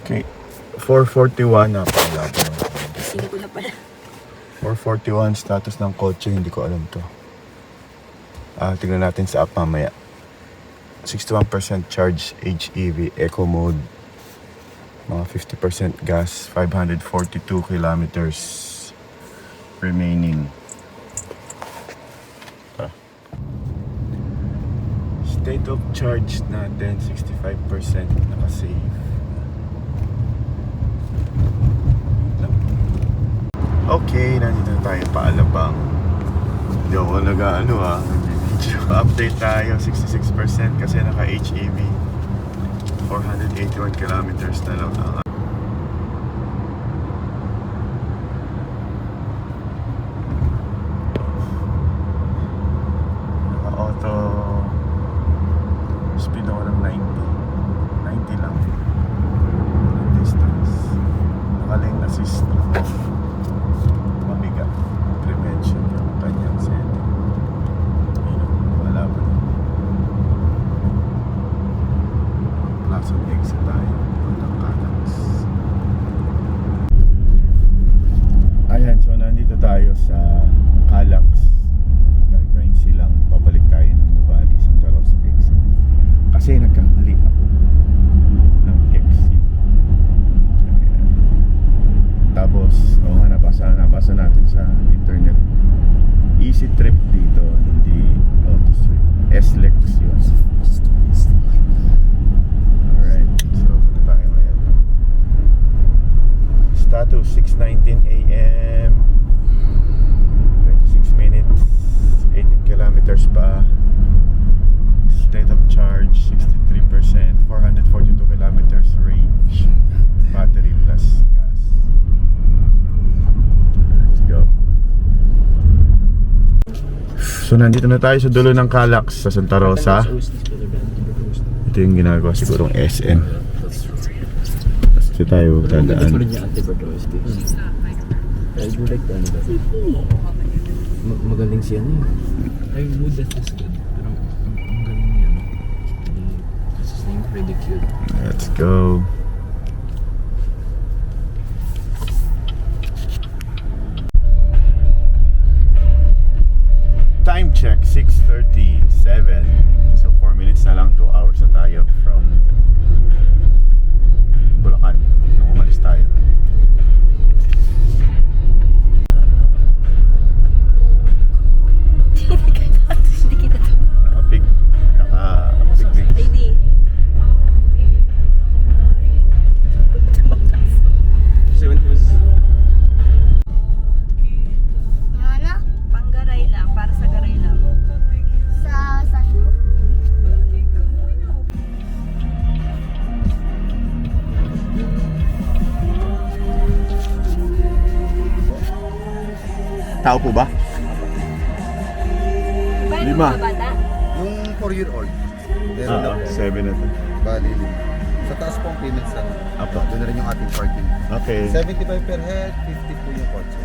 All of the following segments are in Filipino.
Okay. 4:41 na pala. 5 na pala. 4:41 status ng kotse. Hindi ko alam to. Tignan natin sa app mamaya. 61% charge HEV Eco Mode. Mga 50% gas. 542 kilometers remaining. State of charge natin 65% nakasave. Okay, nandito na tayo Paalabang. Hindi ako update tayo 66% kasi naka HEV. 481 kilometers na lang ang naka-auto speed ako ng 90 lang ang distance. Naka-lane assist mabigat prevention yung kanyang setting. Wala ba Plaza exit tayo ng Calax. Ayan, so nandito tayo sa Calax. Galing silang pabalik tayo ng Nuvali Santa Rosa exit kasi nagkamali ako ng exit. Ayan. Tapos nabasa natin sa internet, easy trip dito, hindi auto trip. SLEX yun. Alright, so punta tayo ngayon. Status 6:19 AM, 26 minutes, 18 kilometers pa. State of charge 63%, 442 kilometers range. Battery plus gas. Let's go. So nandito na tayo sa dulo ng Calax sa Santa Rosa. Ito yung ginagawa sigurong SM. Kasi tayo tandaan. Magaling siya niya. I would that is good. Pero ang galing niya. This is named Ridicule. Let's go. Time check 6:37. So 4 minutes na lang, 2 hours na tayo from Bulacan nung umalis tayo. Hindi kita to. Naka-picnic. Lady. So when he was Ano? Panggaray lang, para sa garay lang. Sa Sanyo? Tao po ba? Paano 5. mga bata? Yung 4-year-old. Meron na po. 7 na to. Bali, 5. Sa taas po ang payments na. Apo. Doon na rin yung ating parking. Okay. 75 per head, 50 po yung kotse.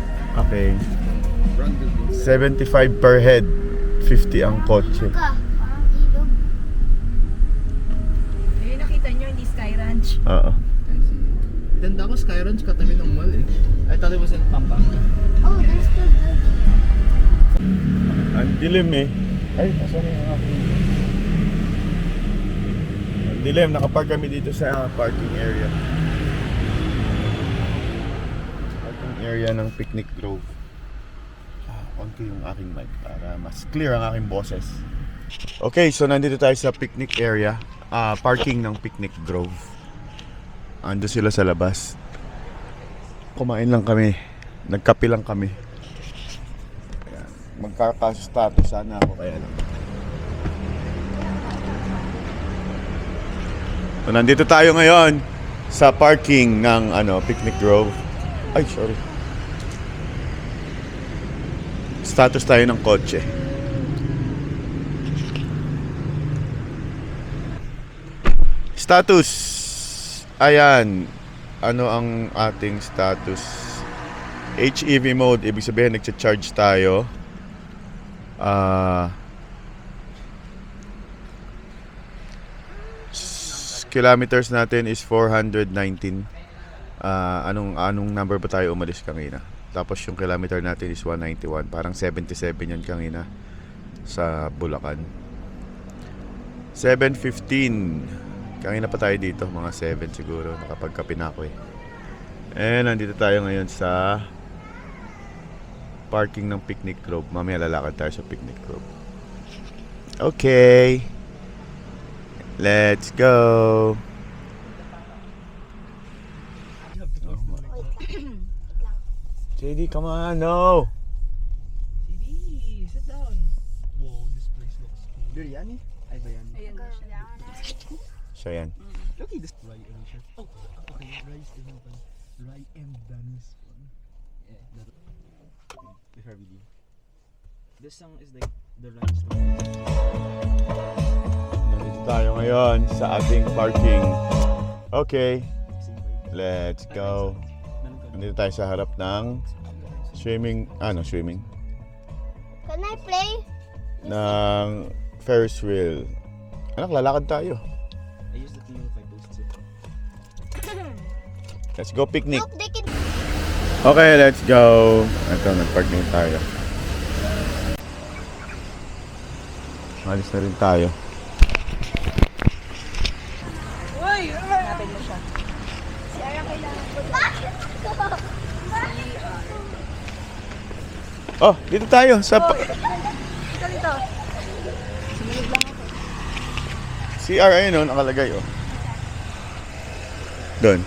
Okay. Front building. 75 per head, 50 ang kotse. Parang ilog. Ayun, nakita nyo, hindi Sky Ranch. Oo. Tanda ko Sky Ranch katabi ng mall eh. I thought it was in Pampanga. Oh, there's the building. Ang dilim eh. Ay, asan yung aking... Ang dilim, nakapark kami dito sa parking area. Parking area ng Picnic Grove. On ko yung aking mic para mas clear ang aking boses. Okay, so nandito tayo sa picnic area. Parking ng Picnic Grove. Ando sila sa labas. Kumain lang kami. Nagkape lang kami. Ayan. Magkakastatus sana ako kaya lang. So, nandito tayo ngayon sa parking ng Picnic Grove. Ay, sorry. Status tayo ng kotse. Status. Ayan. Ano ang ating status? HEV mode, ibig sabihin nagcha-charge tayo. kilometers natin is 419. Anong number ba tayo umalis kanina? Tapos yung kilometer natin is 191. Parang 77 yan kanina sa Bulacan. 7:15. Kanina pa tayo dito, mga 7 siguro. Nakapagkape na ako eh. And nandito tayo ngayon sa parking ng Picnic Grove. Mamaya lalakad tayo sa Picnic Grove. Okay. Let's go. JD, come on, no. Sige, sit down. Wow, this place looks cool. Biryani? Ay, biryani. Ayan na siya. So yan. Look at this. Rye and shit. Oh, okay. Rice and Rye and Danis. Yeah, that. With her video. This song is like the rice song. Nandito tayo ngayon sa ating parking. Okay, let's go. Nandito tayo sa harap ng swimming. Can I play? Ng Ferris wheel. Anak, lalakad tayo. I use the thing if I post it. Let's go picnic. Look, they can. Okay, let's go. Ito, nag-park na tayo. Alis na rin tayo. Hanapin mo siya. Oh, dito tayo sa Dito, dito. CR, ayun, oh, nakalagay, oh. Doon.